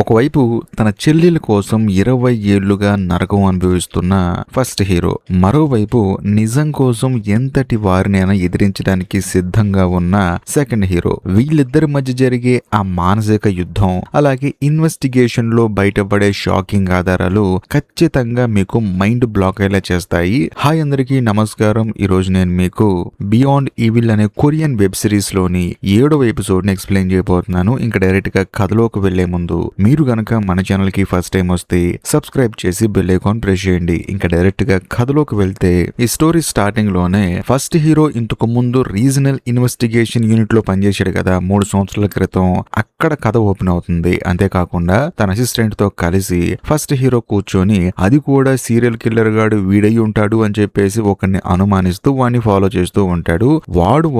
ఒకవైపు తన చెల్లెల కోసం 20 ఏళ్లుగా నరకం అనుభవిస్తున్న ఫస్ట్ హీరో, మరోవైపు నిజం కోసం ఎంతటి వారినైనా ఎదిరించడానికి సిద్ధంగా ఉన్న సెకండ్ హీరో. వీళ్ళిద్దరి మధ్య జరిగే ఆ మానసిక యుద్ధం, అలాగే ఇన్వెస్టిగేషన్ లో బయటపడే షాకింగ్ ఆధారాలు ఖచ్చితంగా మీకు మైండ్ బ్లాక్ అయ్యేలా చేస్తాయి. హాయ్ అందరికీ నమస్కారం. ఈ రోజు నేను మీకు బియాండ్ ఈవిల్ అనే కొరియన్ వెబ్ సిరీస్ లోని 7వ ఎపిసోడ్ ని ఎక్స్ప్లెయిన్ చేయబోతున్నాను. ఇంకా డైరెక్ట్ గా కథలోకి వెళ్లే ముందు మీరు గనక మన ఛానల్ కి ఫస్ట్ టైం వస్తే సబ్స్క్రైబ్ చేసి బెల్ ఐకాన్ ప్రెస్ చేయండి. ఇంకా డైరెక్ట్ గా కథలోకి వెళ్తే ఈ స్టోరీ స్టార్టింగ్ లోనే ఫస్ట్ హీరో ఇంతకు ముందు రీజనల్ ఇన్వెస్టిగేషన్ యూనిట్ లో పనిచేశాడు కదా 3 సంవత్సరాల క్రితం. అక్కడ కథ ఓపెన్ అవుతుంది. అంతేకాకుండా తన అసిస్టెంట్ తో కలిసి ఫస్ట్ హీరో కూర్చొని అది కూడా సీరియల్ కిల్లర్ గాడు వీడై ఉంటాడు అని చెప్పేసి ఒకరిని అనుమానిస్తూ వాడిని ఫాలో చేస్తూ ఉంటాడు.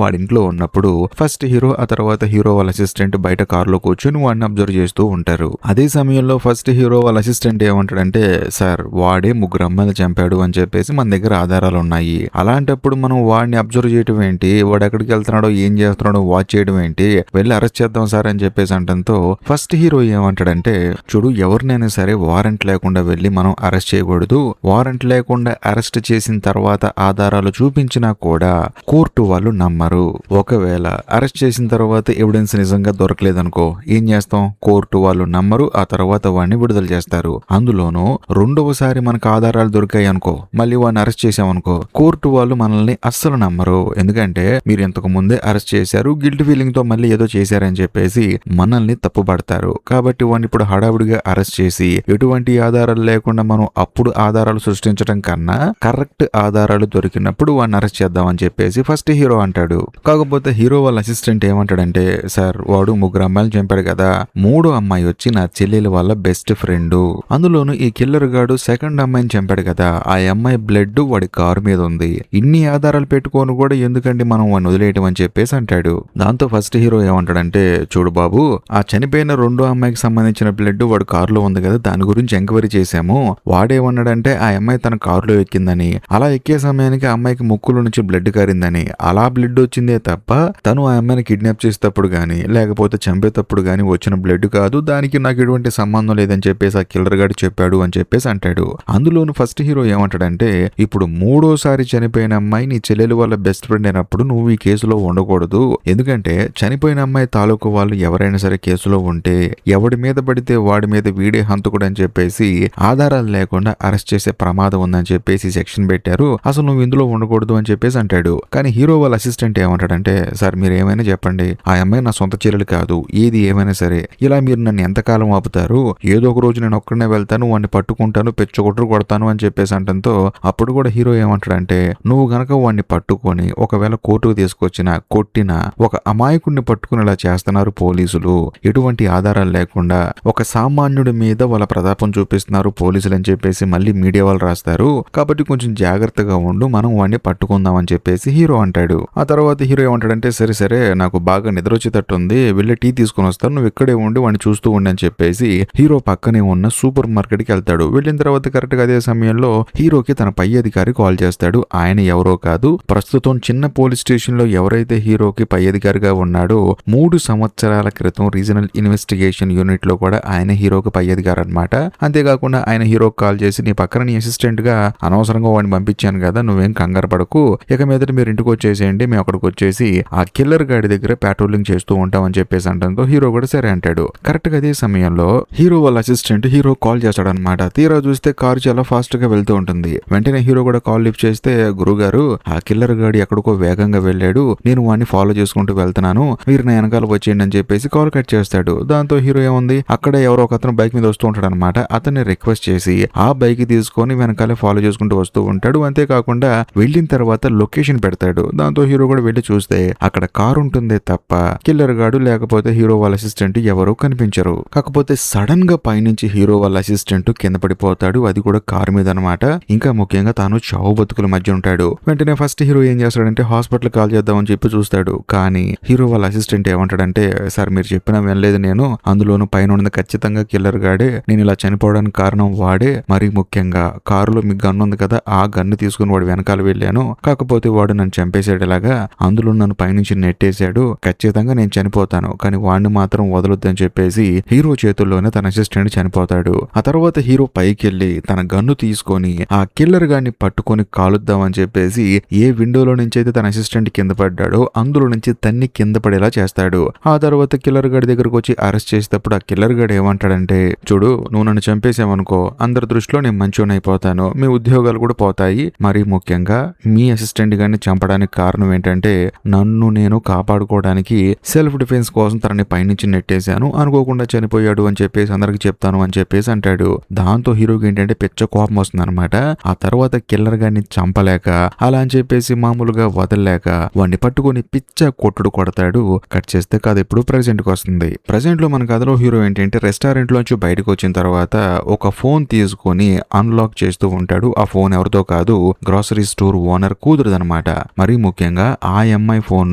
వాడింట్లో ఉన్నప్పుడు ఫస్ట్ హీరో ఆ తర్వాత హీరో వాళ్ళ అసిస్టెంట్ బయట కారులో కూర్చొని వాడిని అబ్జర్వ్ చేస్తూ ఉంటారు. అదే సమయంలో ఫస్ట్ హీరో వాళ్ళ అసిస్టెంట్ ఏమంటాడంటే, సార్ వాడే 3 అమ్మాయిలు చంపాడు అని చెప్పేసి మన దగ్గర ఆధారాలు ఉన్నాయి. అలాంటప్పుడు మనం వాడిని అబ్జర్వ్ చేయడం ఏంటి, వాడు ఎక్కడికి వెళ్తున్నాడో ఏం చేస్తున్నాడో వాచ్ చేయడం ఏంటి, వెళ్ళి అరెస్ట్ చేద్దాం సార్ అని చెప్పేసి అంటంతో ఫస్ట్ హీరో ఏమంటాడంటే, చూడు ఎవరినైనా సరే వారెంట్ లేకుండా వెళ్ళి మనం అరెస్ట్ చేయకూడదు. వారెంట్ లేకుండా అరెస్ట్ చేసిన తర్వాత ఆధారాలు చూపించినా కూడా కోర్టు వాళ్ళు నమ్మరు. ఒకవేళ అరెస్ట్ చేసిన తర్వాత ఎవిడెన్స్ నిజంగా దొరకలేదనుకో ఏం చేస్తాం, కోర్టు వాళ్ళు నమ్మరు. ఆ తర్వాత వాడిని విడుదల చేస్తారు. అందులోనూ రెండవసారి మనకు ఆధారాలు దొరికాయి అనుకో, మళ్ళీ వాడిని అరెస్ట్ చేసామనుకో, కోర్టు వాళ్ళు మనల్ని అస్సలు నమ్మరు. ఎందుకంటే మీరు ఇంతకు ముందే అరెస్ట్ చేశారు, గిల్ట్ ఫీలింగ్ తో మళ్ళీ ఏదో చేశారని చెప్పేసి మనల్ని తప్పుపడతారు. కాబట్టి వాడిని ఇప్పుడు హడావుడిగా అరెస్ట్ చేసి ఎటువంటి ఆధారాలు లేకుండా మనం అప్పుడు ఆధారాలు సృష్టించడం కన్నా కరెక్ట్ ఆధారాలు దొరికినప్పుడు వాడిని అరెస్ట్ చేద్దామని చెప్పేసి ఫస్ట్ హీరో అంటాడు. కాకపోతే హీరో వాళ్ళ అసిస్టెంట్ ఏమంటాడంటే, సార్ వాడు 3 అమ్మాయిలు చంపాడు కదా, 3వ అమ్మాయి వచ్చి నా చెల్లెల వాళ్ళ బెస్ట్ ఫ్రెండ్. అందులోను ఈ కిల్లర్ గాడు సెకండ్ అమ్మాయిని చంపాడు కదా, ఆ అమ్మాయి బ్లడ్ వాడి కారు మీద ఉంది. ఇన్ని ఆధారాలు పెట్టుకొని కూడా ఎందుకండి మనం వాడిని వదిలేయటం అని చెప్పేసి అంటాడు. దాంతో ఫస్ట్ హీరో ఏమంటాడంటే, చూడు బాబు, ఆ చనిపోయిన 2వ అమ్మాయికి సంబంధించిన బ్లడ్ వాడు కారులో ఉంది కదా, దాని గురించి ఎంక్వైరీ చేశాము. వాడేమన్నాడంటే ఆ అమ్మాయి తన కారులో ఎక్కిందని, అలా ఎక్కే సమయానికి ఆ అమ్మాయికి ముక్కులో నుంచి బ్లడ్ కారిందని, అలా బ్లడ్ వచ్చిందే తప్ప తను ఆ అమ్మాయిని కిడ్నాప్ చేసేటప్పుడు గానీ లేకపోతే చంపేటప్పుడు గానీ వచ్చిన బ్లడ్ కాదు, దానికి నాకు ఎటువంటి సంబంధం లేదని చెప్పేసి ఆ కిల్లర్ గాడు చెప్పాడు అని చెప్పేసి అంటాడు. అందులోను ఫస్ట్ హీరో ఏమంటాడంటే, ఇప్పుడు 3వసారి చనిపోయిన అమ్మాయి నీ చెల్లెలు వాళ్ళ బెస్ట్ ఫ్రెండ్ అయినప్పుడు నువ్వు ఈ కేసులో ఉండకూడదు. ఎందుకంటే చనిపోయిన అమ్మాయి తాలూకు వాళ్ళు ఎవరైనా సరే కేసులో ఉంటే ఎవడి మీద పడితే వాడి మీద వీడే హంతకుడు అని చెప్పేసి ఆధారాలు లేకుండా అరెస్ట్ చేసే ప్రమాదం ఉందని చెప్పేసి సెక్షన్ పెట్టారు. అసలు నువ్వు ఇందులో ఉండకూడదు అని చెప్పేసి అంటాడు. కానీ హీరో వాళ్ళ అసిస్టెంట్ ఏమంటాడంటే, సార్ మీరు ఏమైనా చెప్పండి, ఆ అమ్మాయి నా సొంత చెల్లెలు కాదు, ఏది ఏమైనా సరే ఇలా మీరు నన్ను ఎంతకాలం ఆపుతారు, ఏదో ఒక రోజు నేను ఒక్కడనే వెళ్తాను, వాడిని పట్టుకుంటాను, పెచ్చగొట్టురు కొడతాను అని చెప్పేసి అంటంతో అప్పుడు కూడా హీరో ఏమంటాడంటే, నువ్వు గనక వాడిని పట్టుకొని ఒకవేళ కోర్టుకు తీసుకొచ్చినా కొట్టినా ఒక అమాయకుడిని పట్టుకునేలా చేస్తున్నారు పోలీసులు, ఎటువంటి ఆధారాలు లేకుండా ఒక సామాన్యుడి మీద వాళ్ళ ప్రతాపం చూపిస్తున్నారు పోలీసులు అని చెప్పేసి మళ్ళీ మీడియా వాళ్ళు రాస్తారు. కాబట్టి కొంచెం జాగ్రత్తగా ఉండు, మనం వాడిని పట్టుకుందాం అని చెప్పేసి హీరో అంటాడు. ఆ తర్వాత హీరో ఏమంటాడంటే, సరే సరే నాకు బాగా నిద్ర వచ్చేటట్టుంది, వెళ్ళి టీ తీసుకుని వస్తాను, నువ్వు ఇక్కడే ఉండి వాడిని చూస్తూ ఉండి అని చెప్పేసి హీరో పక్కనే ఉన్న సూపర్ మార్కెట్ కి వెళ్తాడు. వెళ్ళిన తర్వాత కరెక్ట్ గా అదే సమయంలో హీరోకి తన పై అధికారి కాల్ చేస్తాడు. ఆయన ఎవరో కాదు, ప్రస్తుతం చిన్న పోలీస్ స్టేషన్ లో ఎవరైతే హీరోకి పై అధికారిగా ఉన్నాడో 3 సంవత్సరాల క్రితం రీజనల్ ఇన్వెస్టిగేషన్ యూనిట్ లో కూడా ఆయన హీరోకి పై అధికారి అనమాట. అంతేకాకుండా ఆయన హీరోకి కాల్ చేసి, నీ పక్కన నీ అసిస్టెంట్ గా అనవసరంగా వాడిని పంపించాను కదా, నువ్వేం కంగారు పడకు, ఇక మీదట మీరు ఇంటికి వచ్చేసేయండి, మేము అక్కడికి వచ్చేసి ఆ కిల్లర్ గాడి దగ్గర పెట్రోలింగ్ చేస్తూ ఉంటామని చెప్పేసి అంటంతో హీరో కూడా సరే అంటాడు. కరెక్ట్ గా అదే సమయంలో హీరో వాళ్ళ అసిస్టెంట్ హీరో కాల్ చేస్తాడనమాట. తీరా చూస్తే కారు చాలా ఫాస్ట్ గా వెళ్తూ ఉంటుంది. వెంటనే హీరో కూడా కాల్ లిఫ్ట్ చేస్తే, గురుగారు ఆ కిల్లర్ గాడి ఎక్కడికో వేగంగా వెళ్ళాడు, నేను వాడిని ఫాలో చేసుకుంటూ వెళ్తున్నాను, మీరు నా వెనకాల వచ్చేయండి అని చెప్పేసి కాల్ కట్ చేస్తాడు. దాంతో హీరో ఏముంది, అక్కడే ఎవరో ఒక అతను బైక్ మీద వస్తూ ఉంటాడు అనమాట. అతన్ని రిక్వెస్ట్ చేసి ఆ బైక్ తీసుకొని వెనకాలే ఫాలో చేసుకుంటూ వస్తూ ఉంటాడు. అంతేకాకుండా వెళ్ళిన తర్వాత లొకేషన్ పెడతాడు. దాంతో హీరో కూడా వెళ్ళి చూస్తే అక్కడ కారు ఉంటుందే తప్ప కిల్లర్ గాడు లేకపోతే హీరో వాళ్ళ అసిస్టెంట్ ఎవరో కనిపించరు. కాకపోతే సడన్ గా పైనుంచి హీరో వాళ్ళ అసిస్టెంట్ కింద పడిపోతాడు, అది కూడా కారు మీద అనమాట. ఇంకా ముఖ్యంగా తాను చావు బతుకుల మధ్య ఉంటాడు. వెంటనే ఫస్ట్ హీరో ఏం చేస్తాడంటే హాస్పిటల్ కాల్ చేద్దామని చెప్పి చూస్తాడు. కానీ హీరో వాళ్ళ అసిస్టెంట్ ఏమంటాడంటే, సార్ మీరు చెప్పినా వినలేదు నేను, అందులోనూ పైన ఉన్నది ఖచ్చితంగా కిల్లర్ గాడే, నేను ఇలా చనిపోవడానికి కారణం వాడే, మరీ ముఖ్యంగా కారులో మీకు గన్ను ఉంది కదా, ఆ గన్ను తీసుకుని వాడు వెనకాల వెళ్ళాను, కాకపోతే వాడు నన్ను చంపేశాడు ఇలాగా, అందులో నన్ను పైనుంచి నెట్టేశాడు, ఖచ్చితంగా నేను చనిపోతాను, కానీ వాడిని మాత్రం వదలొద్దని చెప్పేసి హీరో చేతుల్లోనే తన అసిస్టెంట్ చనిపోతాడు. ఆ తర్వాత హీరో పైకి వెళ్లి తన గన్ను తీసుకొని ఆ కిల్లర్ గాన్ని పట్టుకొని కాలుద్దామని చెప్పేసి ఏ విండోలో నుంచి అయితే తన అసిస్టెంట్ కింద పడ్డాడో అందులో నుంచి తన్ని కింద పడేలా చేస్తాడు. ఆ తర్వాత కిల్లర్ గాడి దగ్గరకు వచ్చి అరెస్ట్ చేసేటప్పుడు ఆ కిల్లర్ గాడు ఏమంటాడంటే, చూడు నువ్వు నన్ను చంపేసావనుకో అందరి దృష్టిలో నేను మంచోని అయిపోతాను, మీ ఉద్యోగాలు కూడా పోతాయి, మరీ ముఖ్యంగా మీ అసిస్టెంట్ గారిని చంపడానికి కారణం ఏంటంటే నన్ను నేను కాపాడుకోవడానికి సెల్ఫ్ డిఫెన్స్ కోసం తనని పైనుంచి నెట్టేశాను, అనుకోకుండా చనిపోయాడు అని చెప్పేసి అందరికి చెప్తాను అని చెప్పేసి అంటాడు. దాంతో హీరోకి ఏంటంటే పిచ్చ కోపం వస్తుంది అనమాట. ఆ తర్వాత కిల్లర్ గారిని చంపలేక అలా అని చెప్పేసి మామూలుగా వదలలేక వాడిని పట్టుకొని పిచ్చ కొట్టుడు కొడతాడు. కట్ చేస్తే కథ ఇప్పుడు ప్రెసెంట్ కి వస్తుంది. ప్రెసెంట్ లో మన కథలో హీరో ఏంటంటే రెస్టారెంట్ లోంచి బయటకు వచ్చిన తర్వాత ఒక ఫోన్ తీసుకొని అన్లాక్ చేస్తూ ఉంటాడు. ఆ ఫోన్ ఎవరితో కాదు, గ్రోసరీ స్టోర్ ఓనర్ కూతురుదనమాట. మరీ ముఖ్యంగా ఆ అమ్మాయి ఫోన్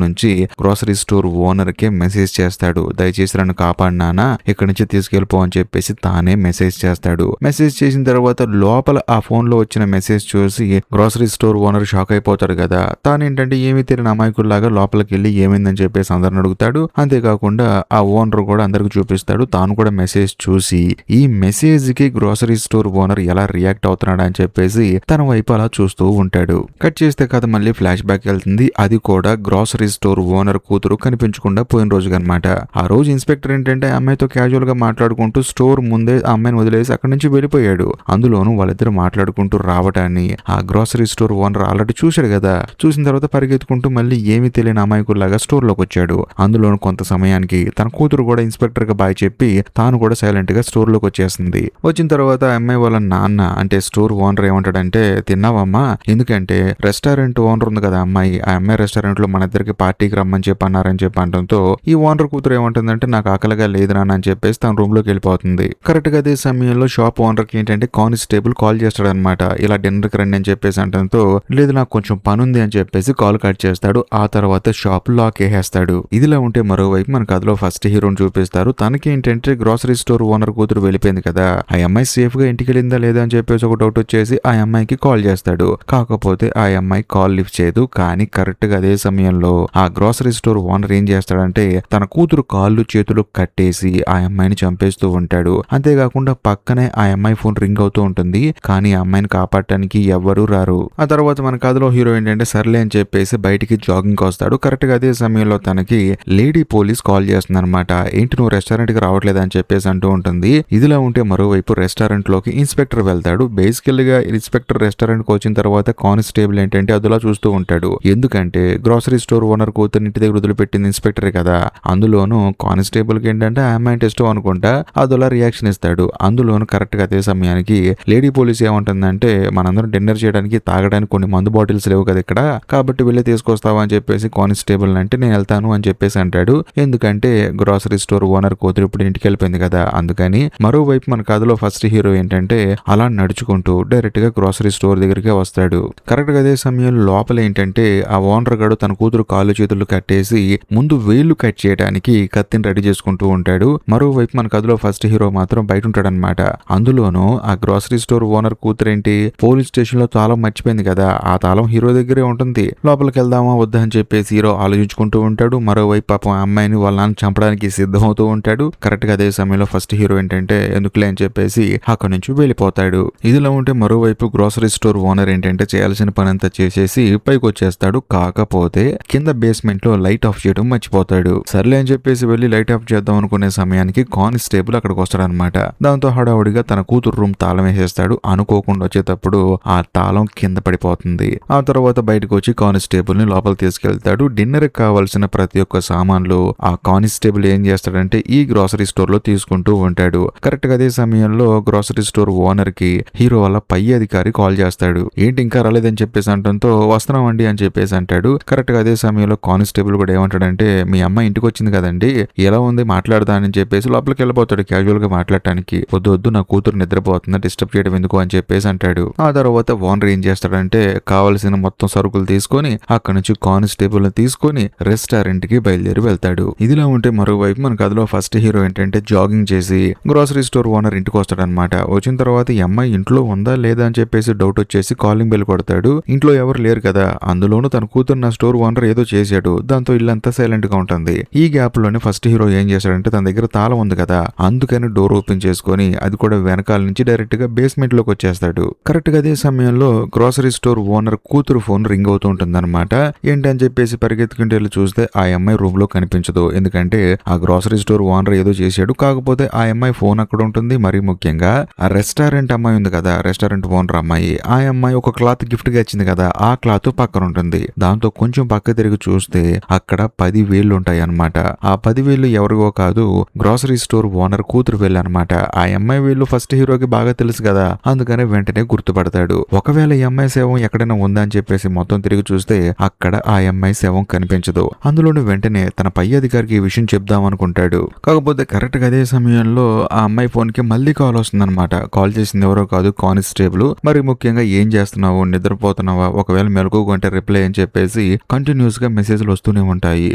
నుంచి గ్రోసరీ స్టోర్ ఓనర్ కే మెసేజ్ చేస్తాడు, దయచేసి నన్ను కాపాడినానా, ఇక్కడి నుంచి తీసుకెళ్లిపో అని చెప్పేసి తానే మెసేజ్ చేస్తాడు. మెసేజ్ చేసిన తర్వాత లోపల ఆ ఫోన్ లో వచ్చిన మెసేజ్ చూసి గ్రోసరీ స్టోర్ ఓనర్ షాక్ అయిపోతాడు కదా. తానేంటంటే ఏమీ తెలియని అమాయకుల్లాగా లోపలికి వెళ్ళి ఏమైందని చెప్పేసి అందరిని అడుగుతాడు. అంతేకాకుండా ఆ ఓనర్ కూడా అందరికి చూపిస్తాడు. తాను కూడా మెసేజ్ చూసి ఈ మెసేజ్ కి గ్రోసరీ స్టోర్ ఓనర్ ఎలా రియాక్ట్ అవుతున్నాడు అని చెప్పేసి తన వైపు అలా చూస్తూ ఉంటాడు. కట్ చేస్తే కథ మళ్ళీ ఫ్లాష్ బ్యాక్ వెళ్తుంది. అది కూడా గ్రోసరీ స్టోర్ ఓనర్ కూతురు కనిపించకుండా పోయిన రోజు అనమాట. ఆ రోజు ఇన్స్పెక్టర్ ఏంటంటే అమ్మాయితో క్యాజువల్ గా మాట్లాడుకుంటూ స్టోర్ ముందే ఆ అమ్మాయిని వదిలేసి అక్కడి నుంచి వెళ్ళిపోయాడు. అందులోనూ వాళ్ళిద్దరు మాట్లాడుకుంటూ రావటాన్ని ఆ గ్రోసరీ స్టోర్ ఓనర్ ఆల్రెడీ చూశాడు కదా. చూసిన తర్వాత పరిగెత్తుకుంటూ మళ్ళీ ఏమీ తెలియని అమాయకుల్లాగా స్టోర్ లోకి వచ్చాడు. అందులోనూ కొంత సమయానికి తన కూతురు కూడా ఇన్స్పెక్టర్ గా బాయ్ చెప్పి తాను కూడా సైలెంట్ గా స్టోర్ లోకి వచ్చేసింది. వచ్చిన తర్వాత ఆ అమ్మాయి వాళ్ళ నాన్న అంటే స్టోర్ ఓనర్ ఏమంటాడంటే, తిన్నావమ్మా, ఎందుకంటే రెస్టారెంట్ ఓనర్ ఉంది కదా అమ్మాయి, ఆ అమ్మాయి రెస్టారెంట్ లో మన ఇద్దరికి పార్టీకి రమ్మని చెప్పి అన్నారని చెప్పి అనడంతో ఈ ఓనర్ కూతురు ఏమంటుందంటే, నాకు ఆకలిగా లేదు నాన్న అని చెప్పేసి తన రూమ్ లోకి వెళ్ళిపోతుంది. కరెక్ట్ గా అదే సమయంలో షాప్ ఓనర్ కి ఏంటంటే కానిస్టేబుల్ కాల్ చేస్తాడనమాట, ఇలా డిన్నర్ కి రండి అని చెప్పేసి అంటంతో, లేదు నాకు కొంచెం పని ఉంది అని చెప్పేసి కాల్ కట్ చేస్తాడు. ఆ తర్వాత షాప్ లాక్ వేసేస్తాడు. ఇదిలా ఉంటే మరోవైపు మన కథలో ఫస్ట్ హీరోని చూపిస్తారు. తనకి ఏంటంటే గ్రోసరీ స్టోర్ ఓనర్ కూతురు వెళ్ళిపోయింది కదా, ఆ అమ్మాయి సేఫ్ గా ఇంటికి వెళ్ళిందా లేదా అని చెప్పేసి ఒక డౌట్ వచ్చేసి ఆ అమ్మాయికి కాల్ చేస్తాడు. కాకపోతే ఆ అమ్మాయి కాల్ లిఫ్ట్ చేయదు. కానీ కరెక్ట్ గా అదే సమయంలో ఆ గ్రోసరీ స్టోర్ ఓనర్ ఏం చేస్తాడంటే తన కూతురు కాళ్ళు చేతులు కట్టేసి ఆ అమ్మాయిని చంపేస్తూ ఉంటాడు. అంతేకాకుండా పక్కనే ఆ అమ్మాయి ఫోన్ రింగ్ అవుతూ ఉంటుంది. కానీ ఆ అమ్మాయిని కాపాడటానికి ఎవ్వరూ రారు. ఆ తర్వాత మన కథలో హీరో ఏంటంటే సర్లే అని చెప్పేసి బయటికి జాగింగ్ వస్తాడు. కరెక్ట్ గా అదే సమయంలో తనకి లేడీ పోలీస్ కాల్ చేస్తుంది అనమాట. ఏంటి నువ్వు రెస్టారెంట్ కి రావట్లేదు అని చెప్పేసి అంటూ ఉంటుంది. ఇదిలా ఉంటే మరోవైపు రెస్టారెంట్ లోకి ఇన్స్పెక్టర్ వెళ్తాడు. బేసికల్ గా ఇన్స్పెక్టర్ రెస్టారెంట్ కి వచ్చిన తర్వాత కానిస్టేబుల్ ఏంటంటే అదిలా చూస్తూ ఉంటాడు. ఎందుకంటే గ్రోసరీ స్టోర్ ఓనర్ కూతురు ఇంటి దగ్గర వదిలిపెట్టింది ఇన్స్పెక్టర్ కదా. అందులోనూ కానిస్టేబుల్ కి ఏంటంటే ఆ అమ్మాయి ఇష్టం అనుకుంటా అదిలా రియాక్షన్ ఇస్తాడు. అందులోనూ కరెక్ట్ గా అదే సమయానికి లేడీ పోలీస్ ఏమంటుందంటే, మనందరం డిన్నర్ చేయడానికి తాగడానికి కొన్ని మందు బాటిల్స్ లేవు కదా ఇక్కడ, కాబట్టి వెళ్ళి తీసుకొస్తావా అని చెప్పేసి కానిస్టేబుల్ అంటే నేను వెళ్తాను అని చెప్పేసి అంటాడు. ఎందుకంటే గ్రోసరీ స్టోర్ ఓనర్ కూతురు ఇప్పుడు ఇంటికి వెళ్ళిపోయింది కదా అందుకని. మరోవైపు మన కథలో ఫస్ట్ హీరో ఏంటంటే అలా నడుచుకుంటూ డైరెక్ట్ గా గ్రోసరీ స్టోర్ దగ్గరికి వస్తాడు. కరెక్ట్ గా అదే సమయంలో లోపల ఏంటంటే ఆ ఓనర్ గాడు తన కూతురు కాళ్ళు చేతులు కట్టేసి ముందు వేళ్లు కట్ చేయడానికి కత్తిని రెడీ చేసుకుంటూ ఉంటాడు. మరోవైపు మన కథలో ఫస్ట్ హీరో మాత్రం బయట ఉంటాడనమాట. అందులోనూ ఆ గ్రోసరీ స్టోర్ ఓనర్ కూతురు ఏంటి పోలీస్ స్టేషన్ లో తాళం మర్చిపోయింది కదా, ఆ తాళం హీరో దగ్గరే ఉంటుంది. లోపలికి వెళ్దామా వద్దా అని చెప్పేసి హీరో ఆలోచించుకుంటూ ఉంటాడు. మరోవైపు పాపం ఆ అమ్మాయిని వాళ్ళ నాన్న చంపడానికి సిద్ధమవుతూ ఉంటాడు. కరెక్ట్ గా అదే సమయంలో ఫస్ట్ హీరో ఏంటంటే ఎందుకులే అని చెప్పేసి అక్కడి నుంచి వెళ్ళిపోతాడు. ఇదిలా ఉంటే మరోవైపు గ్రోసరీ స్టోర్ ఓనర్ ఏంటంటే చేయాల్సిన పని అంతా చేసేసి పైకి వచ్చేస్తాడు. కాకపోతే కింద బేస్మెంట్ లో లైట్ ఆఫ్ చేయడం మర్చిపోతాడు. సర్లే అని చెప్పేసి వెళ్ళి లైట్ ఆఫ్ చేద్దాం అనుకునే సమయానికి కానిస్టేబుల్ అక్కడికి వస్తాడనమాట. దాంతో హడావుడిగా తన కూతురు రూమ్ తాళం వేసేస్తాడు. అనుకోకుండా వచ్చేటప్పుడు ఆ తాళం కింద పడిపోతుంది. ఆ తర్వాత బయటకు వచ్చి కానిస్టేబుల్ ని లోపల తీసుకెళ్తాడు. డిన్నర్ కావాల్సిన ప్రతి ఒక్క సామాన్లు ఆ కానిస్టేబుల్ ఏం చేస్తాడంటే ఈ గ్రోసరీ స్టోర్ లో తీసుకుంటూ ఉంటాడు. కరెక్ట్ గా అదే సమయంలో గ్రోసరీ స్టోర్ ఓనర్ కి హీరో వాళ్ళ పై అధికారి కాల్ చేస్తాడు. ఏంటి ఇంకా రాలేదని చెప్పేసి అంటంతో వస్తున్నామండి అని చెప్పేసి అంటాడు. కరెక్ట్ గా అదే సమయంలో కానిస్టేబుల్ కూడా ఏమంటాడంటే, మీ అమ్మాయి ఇంటికి వచ్చింది కదండి, ఎలా ఉంది మాట్లాడదా అని చెప్పేసి లోపలికి వెళ్ళిపోతాడు క్యాజువల్ గా మాట్లాడటానికి. వద్దు వద్దు నా కూతురు నిద్రపోతుందా, డిస్టర్బ్ చేయడం ఎందుకు అని చెప్పేసి అంటాడు. ఆ తర్వాత ఓనర్ ఏం చేస్తాడంటే కావలసిన మొత్తం సరుకులు తీసుకొని అక్కడ నుంచి కానిస్టేబుల్ ని తీసుకొని రెస్టారెంట్ కి బయలుదేరి వెళ్తాడు. ఇదిలా ఉంటే మరోవైపు మన కథలో ఫస్ట్ హీరో ఏంటంటే జాగింగ్ చేసి గ్రోసరీ స్టోర్ ఓనర్ ఇంటికి వస్తాడనమాట. వచ్చిన తర్వాత ఈ అమ్మాయి ఇంట్లో ఉందా లేదా అని చెప్పేసి డౌట్ వచ్చేసి కాలింగ్ బెల్ కొడతాడు. ఇంట్లో ఎవరు లేరు కదా, అందులోనూ తన కూతురు నా స్టోర్ ఓనర్ ఏదో చేశాడు, దాంతో ఇల్లంతా సైలెంట్ గా ఉంటుంది. ఈ గ్యాప్ లోనే ఫస్ట్ హీరో ఏం చేశాడంటే తన దగ్గర తాళం స్థలం ఉంది కదా, అందుకని డోర్ ఓపెన్ చేసుకొని అది కూడా వెనకాల నుంచి డైరెక్ట్ గా బేస్మెంట్ లోకి వచ్చేస్తాడు. కరెక్ట్ గా అదే సమయంలో గ్రోసరీ స్టోర్ ఓనర్ కూతురు ఫోన్ రింగ్ అవుతూ ఉంటుందన్నమాట. ఏంటని చెప్పేసి పరిగెత్తుకుంటూ వెళ్ళి చూస్తే ఆ అమ్మాయి రూమ్ లో కనిపించదు. ఎందుకంటే ఆ గ్రోసరీ స్టోర్ ఓనర్ ఏదో చేశాడు. కాకపోతే ఆ అమ్మాయి ఫోన్ అక్కడ ఉంటుంది. మరీ ముఖ్యంగా ఆ రెస్టారెంట్ అమ్మాయి ఉంది కదా, రెస్టారెంట్ ఓనర్ అమ్మాయి, ఆ అమ్మాయి ఒక క్లాత్ గిఫ్ట్ గా ఇచ్చింది కదా, ఆ క్లాత్ పక్కన ఉంటుంది. దాంతో కొంచెం పక్క తిరిగి చూస్తే అక్కడ 10,000 ఉంటాయి అన్నమాట. ఆ 10,000 ఎవరివో కాదు, గ్రోసరీ స్టోర్ ఓనర్ కూతురు వేలు అనమాట. ఆ అమ్మాయి వీళ్ళు ఫస్ట్ హీరోకి బాగా తెలుసు కదా, అందుకనే వెంటనే గుర్తుపడతాడు. ఒకవేళ ఈ అమ్మాయి శవం ఎక్కడైనా ఉందా అని చెప్పేసి మొత్తం తిరిగి చూస్తే అక్కడ ఆ అమ్మాయి శవం కనిపించదు. అందులోనే వెంటనే తన పై అధికారికి ఈ విషయం చెప్దాం అనుకుంటాడు. కాకపోతే కరెక్ట్ గా అదే సమయంలో ఆ అమ్మాయి ఫోన్ కి మళ్ళీ కాల్ వస్తుందన్నమాట. కాల్ చేసింది ఎవరో కాదు, కానిస్టేబుల్. మరి ముఖ్యంగా ఏం చేస్తున్నావు, నిద్రపోతున్నావా, ఒకవేళ మెలకువకుంటే రిప్లై అని చెప్పేసి కంటిన్యూస్ గా మెసేజ్లు వస్తూనే ఉంటాయి.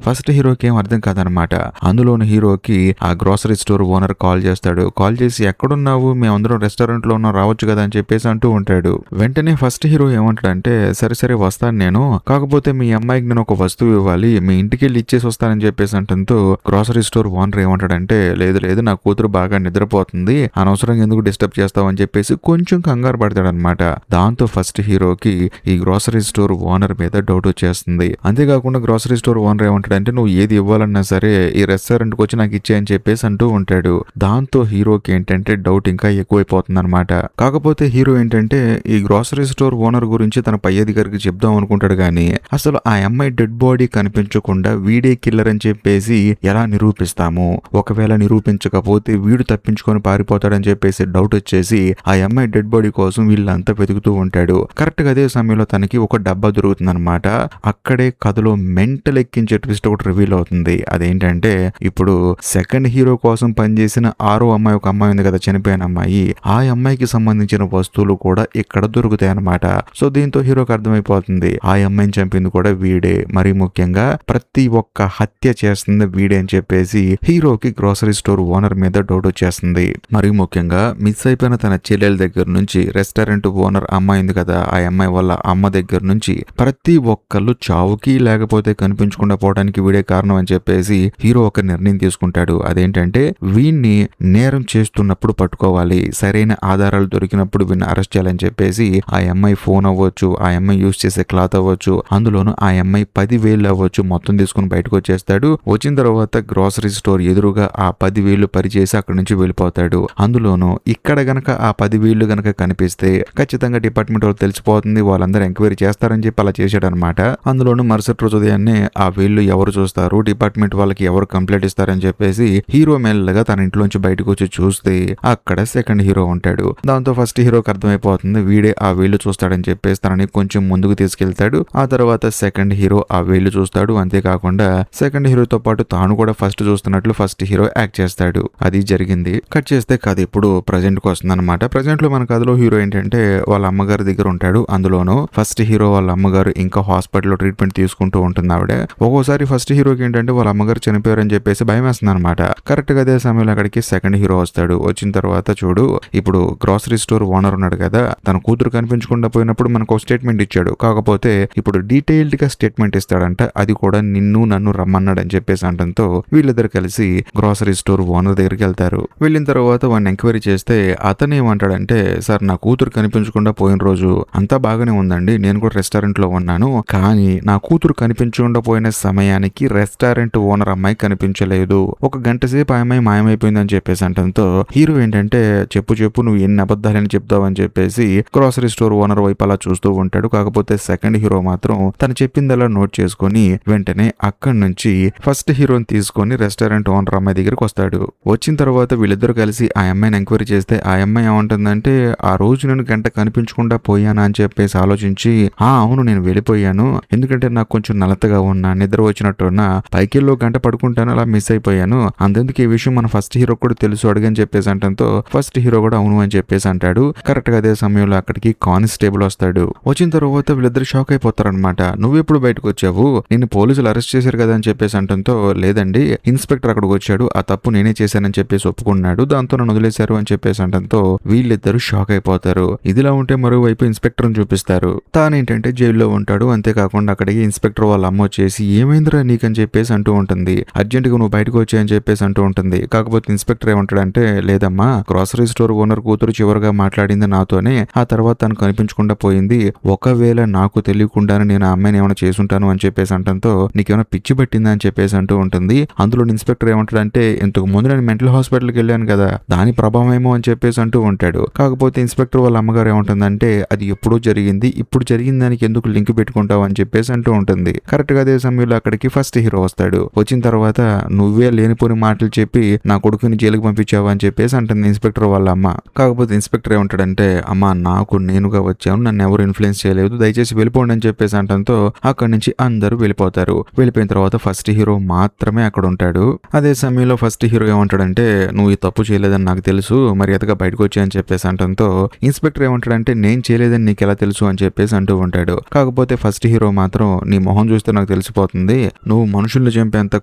ఫస్ట్ హీరోకి ఏం అర్థం కాదనమాట. అందులోని హీరోకి ఆ గ్రోసరీ స్టోర్ ఓనర్ కాల్ చేస్తాడు. కాల్ చేసి ఎక్కడున్నావు, మేమందరం రెస్టారెంట్ లో ఉన్నాం, రావచ్చు కదా అని చెప్పేసి అంటూ ఉంటాడు. వెంటనే ఫస్ట్ హీరో ఏమంటాడంటే సరే సరే వస్తాను నేను, కాకపోతే మీ అమ్మాయికి నేను ఒక వస్తువు ఇవ్వాలి, మీ ఇంటికి వెళ్ళి ఇచ్చేసి వస్తానని చెప్పేసి అంటంతో గ్రోసరీ స్టోర్ ఓనర్ ఏమంటాడంటే లేదు లేదు, నా కూతురు బాగా నిద్రపోతుంది, అనవసరంగా ఎందుకు డిస్టర్బ్ చేస్తావు అని చెప్పేసి కొంచెం కంగారు పడతాడనమాట. దాంతో ఫస్ట్ హీరోకి ఈ గ్రోసరీ స్టోర్ ఓనర్ మీద డౌట్ వచ్చేస్తుంది. అంతేకాకుండా గ్రోసరీ స్టోర్ ఓనర్ ఏమంటాడంటే నువ్వు ఏది ఇవ్వాలన్నా సరే ఈ రెస్టారెంట్ కి వచ్చి నాకు ఇచ్చేయని చెప్పేసి అంటూ ఉంటాడు. దాంతో హీరోకి ఏంటంటే డౌట్ ఇంకా ఎక్కువైపోతుంది అనమాట. కాకపోతే హీరో ఏంటంటే ఈ గ్రోసరీ స్టోర్ ఓనర్ గురించి తన పై అధికారికి చెప్దాం అనుకుంటాడు గానీ అసలు ఆ అమ్మాయి డెడ్ బాడీ కనిపించకుండా వీడే కిల్లర్ అని చెప్పేసి ఎలా నిరూపిస్తాము, ఒకవేళ నిరూపించకపోతే వీడు తప్పించుకొని పారిపోతాడని చెప్పేసి డౌట్ వచ్చేసి ఆ అమ్మాయి డెడ్ బాడీ కోసం వీళ్ళంతా వెతుకుతూ ఉంటాడు. కరెక్ట్ గా అదే సమయంలో తనకి ఒక డబ్బా దొరుకుతుందన్నమాట. అక్కడే కథలో మెంటల్ ఎక్కించే ట్విస్ట్ ఒకటి రివీల్ అవుతుంది. అదేంటంటే ఇప్పుడు సెకండ్ హీరో కోసం పనిచేసిన ఆరో అమ్మాయి, ఒక అమ్మాయి ఉంది కదా చనిపోయిన అమ్మాయి, ఆ అమ్మాయికి సంబంధించిన వస్తువులు కూడా ఇక్కడ దొరుకుతాయి అన్నమాట. సో దీంతో హీరోకి అర్థమైపోతుంది ఆ అమ్మాయిని చంపింది కూడా వీడే, మరీ ముఖ్యంగా ప్రతి ఒక్క హత్య చేస్తుంది వీడే అని చెప్పేసి హీరోకి గ్రోసరీ స్టోర్ ఓనర్ మీద డౌట్ వచ్చేస్తుంది. మరీ ముఖ్యంగా మిస్ అయిపోయిన తన చెల్లెల దగ్గర నుంచి రెస్టారెంట్ ఓనర్ అమ్మాయి ఉంది కదా, ఆ అమ్మాయి వాళ్ళ అమ్మ దగ్గర నుంచి ప్రతి ఒక్కళ్ళు చావుకి లేకపోతే కనిపించకుండా పోవడానికి వీడే కారణం అని చెప్పేసి హీరో ఒక నిర్ణయం తీసుకుంటాడు. అదేంటంటే వీణ్ణి నేరం చేస్తున్నప్పుడు పట్టుకోవాలి, సరైన ఆధారాలు దొరికినప్పుడు వీడిని అరెస్ట్ చేయాలని చెప్పేసి ఆ అమ్మాయి ఫోన్ అవ్వచ్చు, ఆ అమ్మాయి యూజ్ చేసే క్లాత్ అవ్వచ్చు, అందులోనూ ఆ అమ్మాయి 10,000 అవ్వచ్చు, మొత్తం తీసుకుని బయటకు వచ్చేస్తాడు. వచ్చిన తర్వాత గ్రోసరీ స్టోర్ ఎదురుగా ఆ 10,000 పరిచేసి అక్కడి నుంచి వెళ్ళిపోతాడు. అందులోనూ ఇక్కడ గనక ఆ 10,000 గనక కనిపిస్తే ఖచ్చితంగా డిపార్ట్మెంట్ వాళ్ళు తెలిసిపోతుంది, వాళ్ళందరూ ఎంక్వైరీ చేస్తారని చెప్పి అలా చేశాడనమాట. అందులోనూ మరుసటి రోజు ఉదయాన్నే ఆ వేళ్ళు ఎవరు చూస్తారు, డిపార్ట్మెంట్ వాళ్ళకి ఎవరు కంప్లైంట్ ఇస్తారని చెప్పేసి హీరో మెల్లగా తన ఇంట్లోంచి బయటకు వచ్చి చూస్తే అక్కడ సెకండ్ హీరో ఉంటాడు. దాంతో ఫస్ట్ హీరోకి అర్థమైపోతుంది వీడే ఆ వేళ్ళు చూస్తాడని చెప్పేసి తనని కొంచెం ముందుకు తీసుకెళ్తాడు. ఆ తర్వాత సెకండ్ హీరో ఆ వేళ్ళు చూస్తాడు. అంతేకాకుండా సెకండ్ హీరోతో పాటు తాను కూడా ఫస్ట్ చూస్తున్నట్లు ఫస్ట్ హీరో యాక్ట్ చేస్తాడు. అది జరిగింది. కట్ చేస్తే కథ ఇప్పుడు ప్రజెంట్ కు వస్తుంది అనమాట. ప్రజెంట్ లో మన కథలో హీరో ఏంటంటే వాళ్ళ అమ్మగారి దగ్గర ఉంటాడు. అందులోనూ ఫస్ట్ హీరో వాళ్ళ అమ్మగారు ఇంకా హాస్పిటల్లో ట్రీట్మెంట్ తీసుకుంటూ ఉంటుంది ఆవిడ. ఒక్కోసారి ఫస్ట్ హీరోకి ఏంటంటే వాళ్ళ అమ్మగారు చనిపోయారని చెప్పేసి భయం వేస్తుంది అనమాట. కరెక్ట్ గా అదే సమయంలో అక్కడికి సెకండ్ హీరో వస్తాడు. వచ్చిన తర్వాత చూడు, ఇప్పుడు గ్రోసరీ స్టోర్ ఓనర్ ఉన్నాడు కదా, తన కూతురు కనిపించకుండా పోయినప్పుడు మనకు ఒక స్టేట్మెంట్ ఇచ్చాడు. కాకపోతే ఇప్పుడు డీటెయిల్డ్ గా స్టేట్మెంట్ ఇస్తాడంట, అది కూడా నన్ను రమ్మన్నాడు అని చెప్పేసి అంటంతో వీళ్ళిద్దరు కలిసి గ్రోసరీ స్టోర్ ఓనర్ దగ్గరికి వెళ్తారు. వెళ్ళిన తర్వాత వాడిని ఎంక్వైరీ చేస్తే అతను ఏమంటాడంటే సార్, నా కూతురు కనిపించకుండా పోయిన రోజు అంతా బాగానే ఉందండి, నేను కూడా రెస్టారెంట్ లో ఉన్నాను, కానీ నా కూతురు కనిపించకుండా పోయిన సమయానికి రెస్టారెంట్ ఓనర్ అమ్మాయి కనిపించలేదు, ఒక గంట సేపు ఆ అమ్మాయి మాయమైపోయిందని చెప్పేసి అంటంతో హీరో ఏంటంటే చెప్పు నువ్వు ఎన్ని అబద్ధాలని చెప్తావు అని చెప్పేసి గ్రోసరీ స్టోర్ ఓనర్ వైపు అలా చూస్తూ ఉంటాడు. కాకపోతే సెకండ్ హీరో మాత్రం తను చెప్పిందలా నోట్ చేసుకుని వెంటనే అక్కడి నుంచి ఫస్ట్ హీరోని తీసుకొని రెస్టారెంట్ ఓనర్ అమ్మాయి దగ్గరికి వస్తాడు. వచ్చిన తర్వాత వీళ్ళిద్దరు కలిసి ఆ అమ్మాయిని ఎంక్వైరీ చేస్తే ఆ అమ్మాయి ఏమంటుందంటే ఆ రోజు నేను గంట కనిపించకుండా పోయానా అని చెప్పేసి ఆలోచించి అవును నేను వెళ్ళిపోయాను, ఎందుకంటే నాకు కొంచెం నలతగా ఉన్నా, నిద్ర వచ్చినట్టున్నా, పైకిల్లో గంట పడుకుంటాను, అలా మిస్ అయిపోయాను, అందుకే ఈ విషయం మన ఫస్ట్ హీరో కూడా తెలుసు అడిగని చెప్పేసి అంటంతో ఫస్ట్ హీరో కూడా అవును అని చెప్పేసి అంటాడు. కరెక్ట్ గా అదే సమయంలో అక్కడికి కానిస్టేబుల్ వస్తాడు. వచ్చిన తర్వాత వీళ్ళిద్దరు షాక్ అయిపోతారనమాట. నువ్వెప్పుడు బయటకు వచ్చావు, నిన్ను పోలీసులు అరెస్ట్ చేశారు కదా అని చెప్పేసి అంటంతో లేదండి, ఇన్స్పెక్టర్ అక్కడికి వచ్చాడు, ఆ తప్పు నేనే చేశానని చెప్పేసి ఒప్పుకున్నాడు, దాంతో నన్ను వదిలేశారు అని చెప్పేసి అంటంతో వీళ్ళిద్దరు షాక్ అయిపోతారు. ఇదిలా ఉంటే మరోవైపు ఇన్స్పెక్టర్ చూపిస్తారు. తానేంటంటే జైల్లో ఉంటాడు. అంతేకాకుండా అక్కడికి ఇన్స్పెక్టర్ వాళ్ళ అమ్మ వచ్చేసి ఏమైందిరా నీకని చెప్పేసి అంటూ ఉంటుంది. అర్జెంట్ గా నువ్వు బయటకు వచ్చాయని చెప్పేసి అంటూ ఉంటుంది. కాకపోతే ఇన్స్పెక్టర్ ఏమంటాడంటే లేదమ్మా, గ్రోసరీ స్టోర్ ఓనర్ కూతురు చివరిగా మాట్లాడింది నాతోనే, ఆ తర్వాత తను కనిపించకుండా పోయింది. ఒకవేళ నాకు తెలియకుండానే నేను ఆ అమ్మాయిని ఏమైనా చేసుంటాను అని చెప్పేసి అంటంతో నీకేమైనా పిచ్చి పట్టిందా అని చెప్పేసి అంటూ ఉంటుంది. అందులో ఇన్స్పెక్టర్ ఏమంటాడంటే ఇంతకు ముందు నేను మెంటల్ హాస్పిటల్కి వెళ్ళాను కదా, దాని ప్రభావం ఏమో అని చెప్పేసి అంటూ ఉంటాడు. కాకపోతే ఇన్స్పెక్టర్ వాళ్ళ అమ్మగారు ఏమంటుందంటే అది ఎప్పుడూ జరిగింది, ఇప్పుడు జరిగిన దానికి ఎందుకు లింక్ పెట్టుకుంటావు అని చెప్పేసి అంటూ ఉంటుంది. కరెక్ట్ గా అదే సమయంలో అక్కడికి ఫస్ట్ హీరో వస్తాడు. వచ్చిన తర్వాత నువ్వే లేనిపోని మాటలు చెప్పి నా కొడుకుని జైలుకి పంపించావు అని చెప్పేసి అంటుంది ఇన్స్పెక్టర్ వాళ్ళ అమ్మ. కాకపోతే ఇన్స్పెక్టర్ ఏమంటాడంటే అమ్మా, నాకు నేనుగా వచ్చాను, నన్ను ఎవరు ఇన్ఫ్లుయెన్స్ చేయలేదు, దయచేసి వెళ్ళిపోండి అని చెప్పేసి అంటంతో అక్కడి నుంచి అందరూ వెళ్ళిపోతారు. వెళ్ళిపోయిన తర్వాత ఫస్ట్ హీరో మాత్రమే అక్కడ ఉంటాడు. అదే సమయంలో ఫస్ట్ హీరో ఏమంటాడంటే నువ్వు ఈ తప్పు చేయలేదని నాకు తెలుసు, మర్యాదగా బయటకు వచ్చాయని చెప్పేసి అంటంతో ఇన్స్పెక్టర్ ఏమంటాడంటే నేను చేయలేదని నీకు ఎలా తెలుసు అని చెప్పేసి అంటూ ఉంటాడు. కాకపోతే ఫస్ట్ హీరో మాత్రం నీ మొహం చూస్తే నాకు తెలిసిపోతుంది, నువ్వు మనుషుల్ని చంపేంత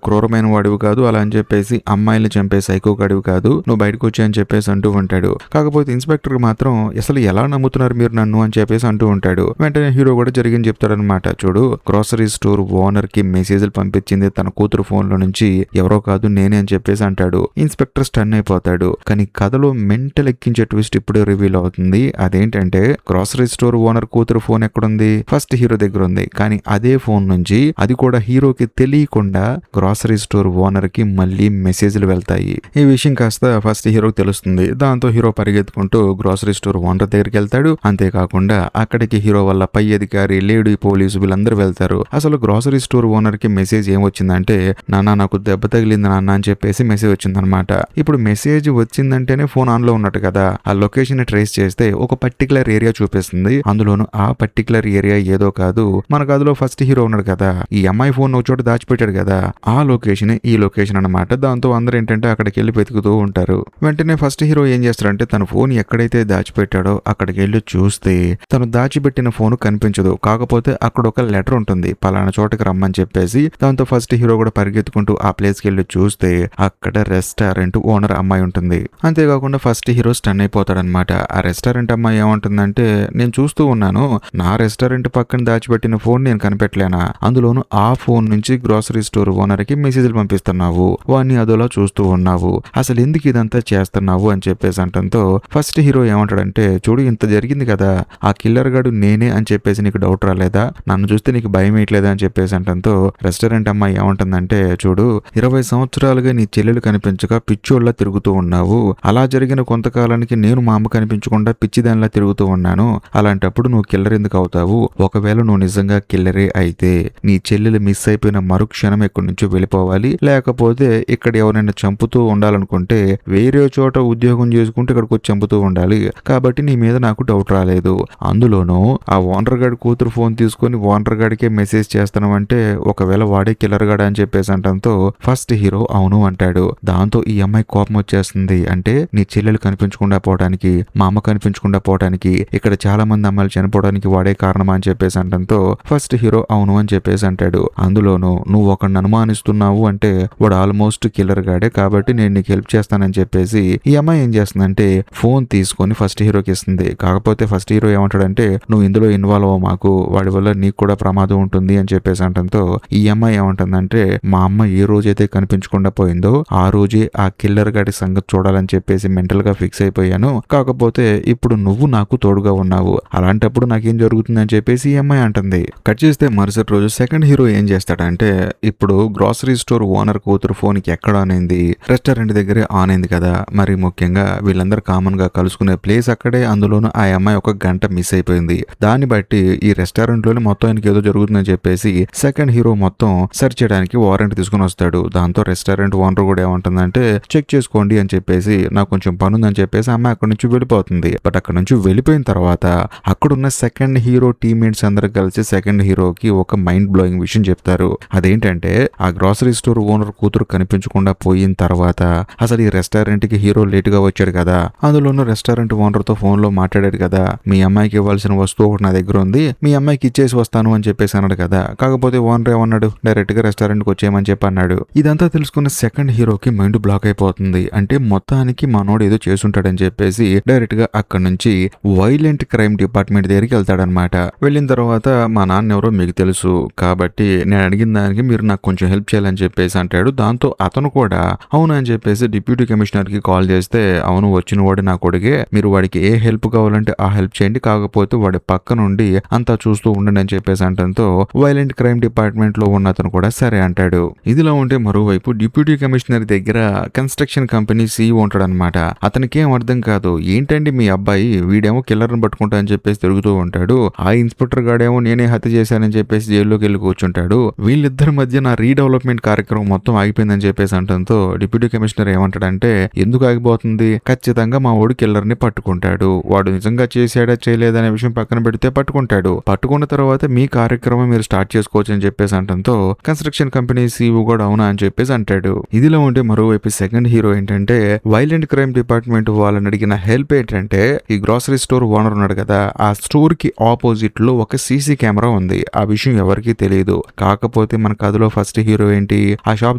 క్రూరమైన వాడివి కాదు, అలా అని చెప్పేసి అమ్మాయిల్ని చంపే సైకో గాడివి కాదు, నువ్వు బయటకు వచ్చాయని చెప్పేసి అంటూ ఉంటాడు. కాకపోతే ఇన్స్పెక్టర్ మాత్రం అసలు ఎలా నమ్ముతున్నారు మీరు నన్ను అని చెప్పేసి అంటూ ఉంటాడు. వెంటనే హీరో కూడా జరిగింది చెప్తాడనమాట. చూడు, గ్రోసరీ స్టోర్ ఓనర్ కి మెసేజ్లు పంపించింది తన కూతురు ఫోన్ లో నుంచి ఎవరో కాదు నేనే అని చెప్పేసి అంటాడు. ఇన్స్పెక్టర్ స్టన్ అయిపోతాడు. కానీ కథలో మెంటల్ ఎక్కించే ట్విస్ట్ ఇప్పుడే రివీల్ అవుతుంది. అదేంటంటే గ్రోసరీ స్టోర్ ఓనర్ కూతురు ఫోన్ ఎక్కడుంది, ఫస్ట్ హీరో దగ్గర ఉంది. కానీ అదే ఫోన్ నుంచి అది కూడా హీరోకి తెలియకుండా గ్రోసరీ స్టోర్ ఓనర్ కి మళ్ళీ మెసేజ్లు వెళ్తాయి. ఈ విషయం కాస్త ఫస్ట్ హీరోకి తెలుస్తుంది. దాంతో హీరో పరిగెత్తుకుంటూ గ్రోసరీ స్టోర్ ఓనర్ దగ్గరికి వెళ్తాడు. అంతేకాకుండా అక్కడికి హీరో వల్ల పై అధికారి, లేడీ పోలీసు వీళ్ళందరూ వెళ్తారు. అసలు గ్రోసరీ స్టోర్ ఓనర్ కి మెసేజ్ ఏమొచ్చిందంటే నాన్న నాకు దెబ్బ తగిలింది నాన్న అని చెప్పేసి మెసేజ్ వచ్చిందనమాట. ఇప్పుడు మెసేజ్ వచ్చిందంటేనే ఫోన్ ఆన్ లో ఉన్నట్టు కదా, ఆ లొకేషన్ ట్రేస్ చేస్తే ఒక పర్టికులర్ ఏరియా చూపిస్తుంది. అందులోను ఆ పర్టికులర్ ఏరియా ఏదో కాదు, మనకు అందులో ఫస్ట్ హీరో ఉన్నాడు కదా, ఈ అమ్మాయి ఫోన్ ఒక చోట దాచిపెట్టాడు కదా, ఆ లొకేషన్ ఈ లొకేషన్ అనమాట. దాంతో అందరూ ఏంటంటే అక్కడికి వెళ్ళి వెతుకుతూ ఉంటారు. వెంటనే ఫస్ట్ హీరో ఏం చేస్తాడంటే తన ఫోన్ ఎక్కడైతే దాచిపెట్టాడో అక్కడికి వెళ్ళి చూస్తే తను దాచిపెట్టిన ఫోన్ కనిపించదు. కాకపోతే అక్కడ ఒక లెటర్ ఉంటుంది, పలానా చోటకి రమ్మని చెప్పేసి. దాంతో ఫస్ట్ హీరో కూడా పరిగెత్తుకుంటూ ఆ ప్లేస్ కి వెళ్ళి చూస్తే అక్కడ రెస్టారెంట్ ఓనర్ అమ్మాయి ఉంటుంది. అంతేకాకుండా ఫస్ట్ హీరో స్టన్ అయిపోతాడనమాట. ఆ రెస్టారెంట్ అమ్మాయి ఏమంటుందంటే నేను చూస్తూ ఉన్నాను, నా రెస్టారెంట్ పక్కన దాచిపెట్టిన ఫోన్ నేను కనిపెట్టలేనా, అందులోను ఆ ఫోన్ నుంచి గ్రోసరీ స్టోర్ ఓనర్ కి మెసేజ్లు పంపిస్తున్నావు, వాడిని అదోలా చూస్తూ ఉన్నావు, అసలు ఎందుకు ఇదంతా చేస్తున్నావు అని చెప్పేసి అంటంతో ఫస్ట్ హీరో ఏమంటాడంటే చూడు, ఇంత జరిగింది కదా, ఆ కిల్లర్ గాడు నేనే అని చెప్పేసి నీకు డౌట్ రాలేదా, నన్ను చూస్తే నీకు భయం వేయట్లేదా అని చెప్పేసి అంటంతో రెస్టారెంట్ అమ్మాయి ఏమంటుందంటే చూడు, 20 సంవత్సరాలుగా నీ చెల్లెలు కనిపించక పిచ్చోళ్ళ తిరుగుతూ ఉన్నావు, అలా జరిగిన కొంతకాలానికి నేను మా అమ్మ కనిపించకుండా పిచ్చిదానిలా తిరుగుతూ ఉన్నాను, అలాంటప్పుడు నువ్వు కిల్లర్ ఎందుకు అవుతావు, ఒకవేళ నువ్వు నిజంగా కిల్లరే అయితే నీ చెల్లెలు మిస్ అయిపోయిన మరుక్షణం ఇక్కడి నుంచి వెళ్ళిపోవాలి, లేకపోతే ఇక్కడ ఎవరైనా చంపుతూ ఉండాలనుకుంటే వేరే చోట ఉద్యోగం చేసుకుంటూ ఇక్కడికి వచ్చి చంపుతూ ఉండాలి, కాబట్టి నీ మీద నాకు డౌట్ రాలేదు. అందులోనూ ఆ ఓనర్ గాడి కూతురు ఫోన్ తీసుకొని ఓనర్ గాడికే మెసేజ్ చేస్తానంటే ఒకవేళ వాడే కిల్లర్ గాడా అని చెప్పేసి అంటంతో ఫస్ట్ హీరో అవును అంటాడు. దాంతో ఈ అమ్మాయి కోపం వచ్చేస్తుంది. అంటే నీ చెల్లెలు కనిపించకుండా పోవడానికి, మా అమ్మ కనిపించకుండా పోవడానికి, ఇక్కడ చాలా మంది అమ్మాయిలు చనిపోవడానికి వాడే కారణమా అని చెప్పేసి అంటంతో ఫస్ట్ హీరో అవును అని చెప్పేసి అంటాడు. అందులోనూ నువ్వు ఒకడిని అనుమానిస్తున్నావు అంటే వాడు ఆల్మోస్ట్ కిల్లర్ గాడే, కాబట్టి నేను నీకు హెల్ప్ చేస్తానని చెప్పేసి ఈ అమ్మాయి ఏం చేస్తుందంటే ఫోన్ తీసుకొని ఫస్ట్ హీరోకి ఇస్తుంది. కాకపోతే ఫస్ట్ హీరో ఏమంటాడంటే నువ్వు ఇందులో ఇన్వాల్వ్ అవ్వ మాకు, వాడి వల్ల నీకు కూడా ప్రమాదం ఉంటుంది అని చెప్పేసి అంటంతో ఈ అమ్మాయి ఏమంటుందంటే మా అమ్మ ఏ రోజైతే కనిపించకుండా పోయిందో ఆ రోజే ఆ కిల్లర్ గాడి సంగతి చూడాలని చెప్పేసి మెంటల్ గా ఫిక్స్ అయిపోయాను, కాకపోతే ఇప్పుడు నువ్వు నాకు తోడుగా ఉన్నావు, అలాంటప్పుడు నాకేం జరుగుతుందని చెప్పేసి ఈ అమ్మాయి అంటుంది. కట్ చేస్తే మరుసటి రోజు సెకండ్ హీరో ఏం చేస్తాడంటే ఇప్పుడు గ్రోసరీ స్టోర్ ఓనర్ కూతురు ఫోన్ కి ఎక్కడ ఆన్ అయింది, రెస్టారెంట్ దగ్గరే ఆన్ అయింది కదా, మరి ముఖ్యంగా వీళ్ళందరూ కామన్ గా కలుసుకునే ప్లేస్ అక్కడే, అందులోనూ ఆ అమ్మాయి ఒక గంట మిస్ అయిపోయింది. దాన్ని బట్టి ఈ రెస్టారెంట్ లోనే మొత్తం ఆయనకి ఏదో జరుగుతుందని చెప్పేసి సెకండ్ హీరో మొత్తం సెర్చ్ చేయడానికి వారెంట్ తీసుకుని వస్తాడు. దాంతో రెస్టారెంట్ ఓనర్ కూడా ఏమంటుందంటే చెక్ చేసుకోండి అని చెప్పేసి నాకు కొంచెం పని ఉందని చెప్పేసి అమ్మాయి అక్కడ నుంచి వెళ్ళిపోతుంది. బట్ అక్కడ నుంచి వెళ్ళిపోయిన తర్వాత అక్కడున్న సెకండ్ హీరో టీమ్మేట్స్ అందరూ కలిసి సెకండ్ హీరోకి ఒక మైండ్ బ్లోయింగ్ విషయం చెప్తారు. అదేంటంటే ఆ గ్రోసరీ స్టోర్ ఓనర్ కూతురు కనిపించకుండా పోయిన తర్వాత అసలు ఈ రెస్టారెంట్ కి హీరో లేట్ గా వచ్చాడు కదా, అందులోనూ రెస్టారెంట్ ఓనర్ తో ఫోన్ లో మాట్లాడాడు కదా, మీ అమ్మాయికి ఇవ్వాల్సిన వస్తువు ఒకటి నా దగ్గర ఉంది, మీ అమ్మాయికి ఇచ్చేసి వస్తాను అని చెప్పేసి అన్నాడు కదా. కాకపోతే ఓనర్ ఏమన్నాడు, డైరెక్ట్ గా రెస్టారెంట్ కి వచ్చేయమని చెప్పి అన్నాడు. ఇదంతా తెలుసుకున్న సెకండ్ హీరోకి మైండ్ బ్లాక్ అయిపోతుంది. అంటే మొత్తానికి మనోడు ఏదో చేసుంటాడని చెప్పేసి డైరెక్ట్ గా అక్కడ నుంచి వైలెంట్ క్రైమ్ డిపార్ట్మెంట్ దగ్గరికి వెళ్తాడనమాట. వెళ్ళిన తర్వాత మా నాన్న ఎవరో మీకు తెలుసు, కాబట్టి నేను అడిగిన దానికి మీరు నాకు కొంచెం హెల్ప్ చేయాలని చెప్పేసి అంటాడు. దాంతో అతను కూడా కూడా అవును అని చెప్పేసి డిప్యూటీ కమిషనర్ కి కాల్ చేస్తే, అవును వచ్చిన వాడు నా కొడుకే, మీరు వాడికి ఏ హెల్ప్ కావాలంటే ఆ హెల్ప్ చేయండి, కాకపోతే వాడి పక్క నుండి అంతా చూస్తూ ఉండండి అని చెప్పేసి అంటంతో వైలెంట్ క్రైమ్ డిపార్ట్మెంట్ లో ఉన్న అతను కూడా సరే అంటాడు. ఇదిలా ఉంటే మరోవైపు డిప్యూటీ కమిషనర్ దగ్గర కన్స్ట్రక్షన్ కంపెనీ సీఈఓ ఉంటాడనమాట. అతనికి ఏం అర్థం కాదు, ఏంటండి మీ అబ్బాయి వీడేమో కిల్లర్ని పట్టుకుంటా అని చెప్పేసి తిరుగుతూ ఉంటాడు, ఆ ఇన్స్పెక్టర్ గాడేమో నేనే హత్య చేశానని చెప్పేసి జైల్లోకి వెళ్ళి కూర్చుంటాడు, వీళ్ళిద్దరి మధ్య నా రీడెవలప్మెంట్ కార్యక్రమం మొత్తం ఆగిపోయిందని చెప్పేసి అంటంతో డిప్యూటీ కమిషనర్ ఏమంటాడంటే, ఎందుకు ఆగిపోతుంది, ఖచ్చితంగా మా వాడు కిల్లర్ ని పట్టుకుంటాడు, వాడు నిజంగా చేశాడా చేయలేదనే విషయం పక్కన పెడితే పట్టుకుంటాడు, పట్టుకున్న తర్వాత మీ కార్యక్రమం మీరు స్టార్ట్ చేసుకోవచ్చు అని చెప్పేసి అంటంతో కన్స్ట్రక్షన్ కంపెనీ సీఈఓ కూడా అవునా అని చెప్పేసి అంటాడు. ఇదిలో ఉంటే మరోవైపు సెకండ్ హీరో ఏంటంటే వైలెంట్ క్రైమ్ డిపార్ట్మెంట్ వాళ్ళని అడిగిన హెల్ప్ ఏంటంటే, ఈ గ్రోసరీ స్టోర్ ఓనర్ ఉన్నాడు కదా, ఆ స్టోర్ కి ఆపోజిట్ లో ఒక సీసీ కెమెరా ఉంది, ఆ విషయం ఎవరికీ తెలియదు, కాకపోతే మన కథలో ఫస్ట్ హీరో ఏంటి ఆ షాప్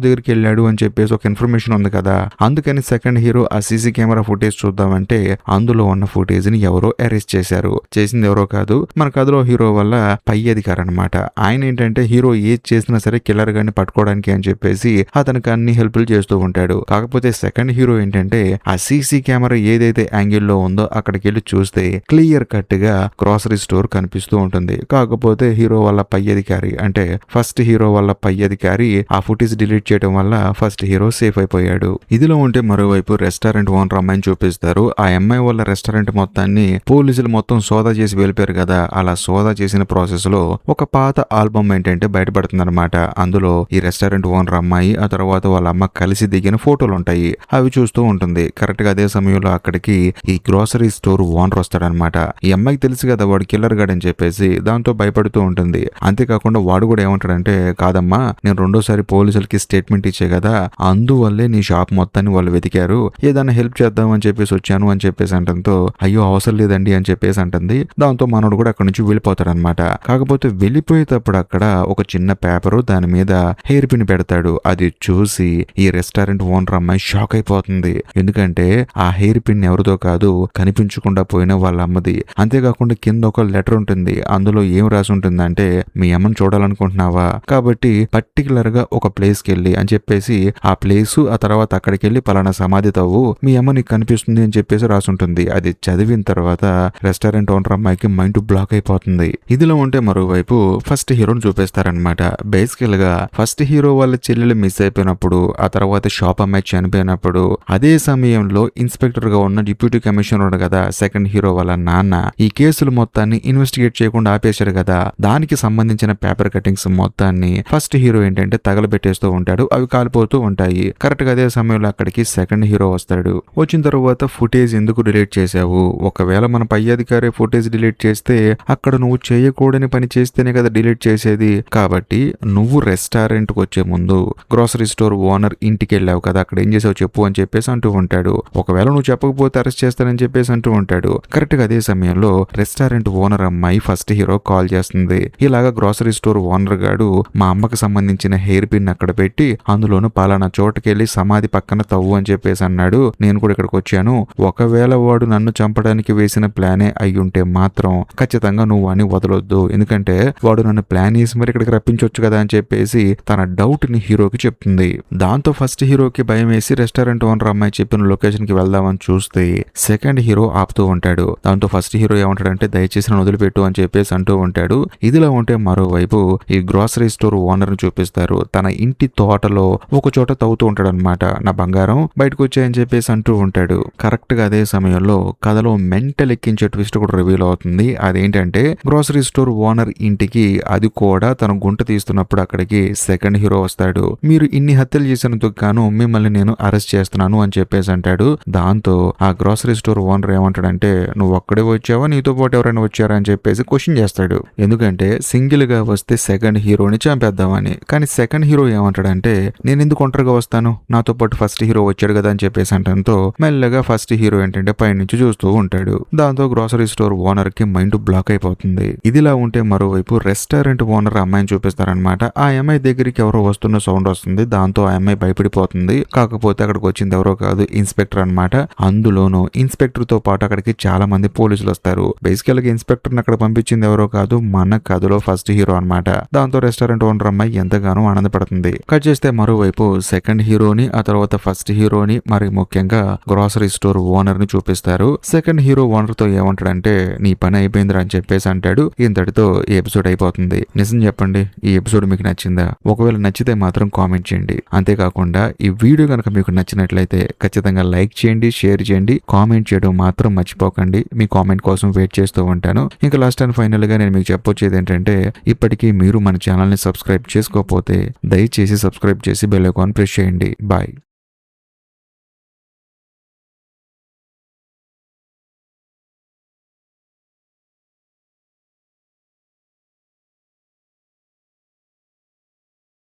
దగ్గరికి వెళ్ళాడు అని చెప్పేసి ఒక ఇన్ఫర్మేషన్ ఉంది కదా, అందుకని సెకండ్ హీరో ఆ సీసీ కెమెరా ఫుటేజ్ చూద్దామంటే అందులో ఉన్న ఫుటేజ్ ని ఎవరో అరెస్ట్ చేశారు, చేసింది ఎవరో కాదు మన కథలో హీరో వల్ల పై అధికారి అనమాట. ఆయన ఏంటంటే హీరో ఏది చేసినా సరే కిల్లర్ గాని పట్టుకోవడానికి అని చెప్పేసి అతనికి అన్ని హెల్ప్లు చేస్తూ ఉంటాడు. కాకపోతే సెకండ్ హీరో ఏంటంటే ఆ సీసీ కెమెరా ఏదైతే యాంగిల్లో ఉందో అక్కడికి వెళ్ళి చూస్తే క్లియర్ కట్ గా గ్రోసరీ స్టోర్ కనిపిస్తూ ఉంటుంది. కాకపోతే హీరో వల్ల పై అధికారి అంటే ఫస్ట్ హీరో వల్ల పై అధికారి ఆ ఫుటేజ్ డిలీట్ చేయడం వల్ల ఫస్ట్ హీరో సేఫ్ అయిపోయాడు. ఇదిలో ఉంటే మరోవైపు రెస్టారెంట్ ఓనర్ అమ్మాయిని చూపిస్తారు. ఆ అమ్మాయి వల్ల రెస్టారెంట్ మొత్తాన్ని పోలీసులు మొత్తం సోదా చేసి వెళ్ళిపోయారు కదా, అలా సోదా చేసిన ప్రాసెస్ లో ఒక పాత ఆల్బమ్ ఏంటంటే బయటపడుతుంది అనమాట. అందులో ఈ రెస్టారెంట్ ఓనర్ అమ్మాయి ఆ తర్వాత వాళ్ళ అమ్మ కలిసి దిగిన ఫోటోలు ఉంటాయి, అవి చూస్తూ ఉంటుంది. కరెక్ట్ గా అదే సమయంలో అక్కడికి ఈ గ్రోసరీ స్టోర్ ఓనర్ వస్తాడనమాట. ఈ అమ్మాయికి తెలుసు కదా వాడు కిల్లర్ గాడు అని చెప్పేసి, దాంతో భయపడుతూ ఉంటుంది. అంతేకాకుండా వాడు కూడా ఏమంటాడంటే, కాదమ్మా నేను రెండోసారి పోలీసులకి స్టేట్మెంట్ ఇచ్చే కదా, అందువల్లే నీ షాప్ మొత్తాన్ని వాళ్ళు వెతికారు, ఏదైనా హెల్ప్ చేద్దాం అని చెప్పేసి వచ్చాను అని చెప్పేసి అంటంతో, అయ్యో అవసరం లేదండి అని చెప్పేసి అంటుంది. దాంతో మనోడు కూడా అక్కడ నుంచి వెళ్ళిపోతాడనమాట. కాకపోతే వెళ్ళిపోయేటప్పుడు అక్కడ ఒక చిన్న పేపరు దాని మీద హెయిర్ పిన్ పెడతాడు. అది చూసి ఈ రెస్టారెంట్ ఓనర్ అమ్మాయి షాక్ అయిపోతుంది. ఎందుకంటే ఆ హెయిర్ పిన్ ఎవరిదో కాదు, కనిపించకుండా పోయిన వాళ్ళ అమ్మది. అంతేకాకుండా కింద ఒక లెటర్ ఉంటుంది, అందులో ఏం రాసి ఉంటుందంటే, మీ అమ్మని చూడాలనుకుంటున్నావా, కాబట్టి పర్టికులర్ గా ఒక ప్లేస్ కి వెళ్ళి అని చెప్పేసి ఆ ప్లేసు ఆ తర్వాత అక్కడికి వెళ్ళి పలానా సమాధి తవ్వు, మీ అమ్మ నీకు కనిపిస్తుంది అని చెప్పేసి రాసి ఉంటుంది. అది చదివిన తర్వాత రెస్టారెంట్ ఓనర్ అమ్మాయికి మైండ్ బ్లాక్ అయిపోతుంది. ఇదిలో ఉంటే మరోవైపు ఫస్ట్ హీరోని చూపిస్తారనమాట. బేసికల్ గా ఫస్ట్ హీరో వాళ్ళ చెల్లెలు మిస్ అయిపోయినప్పుడు, ఆ తర్వాత షాప్ అమ్మాయి చనిపోయినప్పుడు, అదే సమయంలో ఇన్స్పెక్టర్ గా ఉన్న డిప్యూటీ కమిషనర్ కదా సెకండ్ హీరో వాళ్ళ నాన్న, ఈ కేసులు మొత్తాన్ని ఇన్వెస్టిగేట్ చేయకుండా ఆపేశాడు కదా, దానికి సంబంధించిన పేపర్ కటింగ్స్ మొత్తాన్ని ఫస్ట్ హీరో ఏంటంటే తగలబెట్టేస్తూ ఉంటాడు. అవి కాలిపోతూ ఉంటాయి. కరెక్ట్ గా అదే సమయంలో అక్కడికి సెకండ్ హీరో వస్తాడు. వచ్చిన తర్వాత ఫుటేజ్ ఎందుకు డిలీట్ చేశావు, ఒకవేళ మన పై అధికారి ఫుటేజ్ డిలీట్ చేస్తే అక్కడ నువ్వు చేయకూడని పని చేస్తేనే కదా డిలీట్ చేసేది, కాబట్టి నువ్వు రెస్టారెంట్ కు వచ్చే ముందు గ్రోసరీ స్టోర్ ఓనర్ ఇంటికి వెళ్ళావు కదా, అక్కడ ఏం చేసావు చెప్పు అని చెప్పేసి అంటూ ఉంటాడు. ఒకవేళ నువ్వు చెప్పకపోతే అరెస్ట్ చేస్తానని చెప్పేసి అంటూ ఉంటాడు. కరెక్ట్ గా అదే సమయంలో రెస్టారెంట్ ఓనర్ అమ్మాయి ఫస్ట్ హీరో కాల్ చేస్తుంది. ఇలాగా గ్రోసరీ స్టోర్ ఓనర్ గాడు మా అమ్మకి సంబంధించిన హెయిర్ పిన్ అక్కడ పెట్టి అందులోను పలానా చోటుకెళ్లి సమాధి పక్కన తవ్వు అని చెప్పేసి అన్నాడు, నేను కూడా ఇక్కడికి వచ్చాను, ఒకవేళ వాడు నన్ను చంపడానికి వేసిన ప్లానే అయ్యుంటే మాత్రం ఖచ్చితంగా నువ్వు అని వదలొద్దు, ఎందుకంటే వాడు నన్ను ప్లాన్ వేసి మరి ఇక్కడికి రప్పించొచ్చు కదా అని చెప్పేసి తన డౌట్ ని హీరోకి చెప్తుంది. దాంతో ఫస్ట్ హీరోకి భయం వేసి రెస్టారెంట్ ఓనర్ అమ్మాయి చెప్పిన లొకేషన్ కి వెళ్దామని చూస్తే సెకండ్ హీరో ఆపుతూ ఉంటాడు. దాంతో ఫస్ట్ హీరో ఏమంటాడంటే, దయచేసి నన్ను వదిలిపెట్టు అని చెప్పేసి అంటూ ఉంటాడు. ఇదిలా ఉంటే మరోవైపు ఈ గ్రోసరీ స్టోర్ ఓనర్ ని చూపిస్తారు. తన ఇంటి తోటలో ఒక చోట తవ్వుతూ ఉంటాడు అనమాట. నా బంగారం బయటకు వచ్చాయని చెప్పేసి అంటూ ఉంటాడు. కరెక్ట్ గా అదే సమయంలో కథలో మెంటల్ ఎక్కించే ట్విస్ట్ కూడా రివీల్ అవుతుంది. అదేంటంటే గ్రోసరీ స్టోర్ ఓనర్ ఇంటికి అది కూడా తన గుంట తీస్తున్నప్పుడు అక్కడికి సెకండ్ హీరో వస్తాడు. మీరు ఇన్ని హత్యలు చేసినందుకు గాను మిమ్మల్ని నేను అరెస్ట్ చేస్తున్నాను అని చెప్పేసి అంటాడు. దాంతో ఆ గ్రోసరీ స్టోర్ ఓనర్ ఏమంటాడంటే, నువ్వు ఒక్కడే వచ్చావా నీతో పాటు ఎవరైనా వచ్చారా అని చెప్పేసి క్వశ్చన్ చేస్తాడు. ఎందుకంటే సింగిల్ గా వస్తే సెకండ్ హీరోని చంపేద్దామని. కానీ సెకండ్ హీరో ఏమంటాడంటే, నేను ఎందుకు ఒంటరిగా వస్తాను, నాతో పాటు ఫస్ట్ హీరో వచ్చాడు కదా అని చెప్పేసి అంటంతో మెల్లగా ఫస్ట్ హీరో ఏంటంటే పైనుంచి చూస్తూ ఉంటాడు. దాంతో గ్రోసరీ స్టోర్ ఓనర్ కి మైండ్ బ్లాక్ అయిపోతుంది. ఇదిలా ఉంటే మరోవైపు రెస్టారెంట్ ఓనర్ అమ్మాయిని చూపిస్తారనమాట. ఆ అమ్మాయి దగ్గరికి ఎవరో వస్తున్న సౌండ్ వస్తుంది. దాంతో ఆ అమ్మాయి భయపడిపోతుంది. కాకపోతే అక్కడికి వచ్చింది ఎవరో కాదు, ఇన్స్పెక్టర్ అనమాట. అందులోనూ ఇన్స్పెక్టర్ తో పాటు అక్కడికి చాలా మంది పోలీసులు వస్తారు. బేసికల్ గా ఇన్స్పెక్టర్ అక్కడ పంపించింది ఎవరో కాదు, మన కథలో ఫస్ట్ హీరో అనమాట. దాంతో రెస్టారెంట్ ఓనర్ అమ్మాయి ఎంతగానో ఆనందపడుతుంది. కట్ చేస్తే మరోవైపు సెకండ్ హీరోని, ఆ తర్వాత ఫస్ట్ హీరోని, మరి ముఖ్యంగా గ్రోసరీ స్టోర్ ఓనర్ ని చూపిస్తారు. సెకండ్ హీరో ఓనర్ తో ఏమంటాడంటే నీ పని అయిపోయిందిరా అని చెప్పేసి అంటాడు. ఇంతటితో ఈ ఎపిసోడ్ అయిపోతుంది. నిజం చెప్పండి, ఈ ఎపిసోడ్ మీకు నచ్చిందా? ఒకవేళ నచ్చితే మాత్రం కామెంట్ చేయండి. అంతేకాకుండా ఈ వీడియో కనుక మీకు నచ్చినట్లయితే ఖచ్చితంగా లైక్ చేయండి, షేర్ చేయండి, కామెంట్ చేయడం మాత్రం మర్చిపోకండి. మీ కామెంట్ కోసం వెయిట్ చేస్తూ ఉంటాను. ఇంకా లాస్ట్ అండ్ ఫైనల్ గా నేను మీకు చెప్పొచ్చేది ఏంటంటే, ఇప్పటికీ మీరు మన ఛానల్ ని సబ్స్క్రైబ్ చేసుకోకపోతే దయచేసి సబ్స్క్రైబ్ చేసి బెల్ ఐకాన్ ప్రెస్ చేయండి. బాయ్.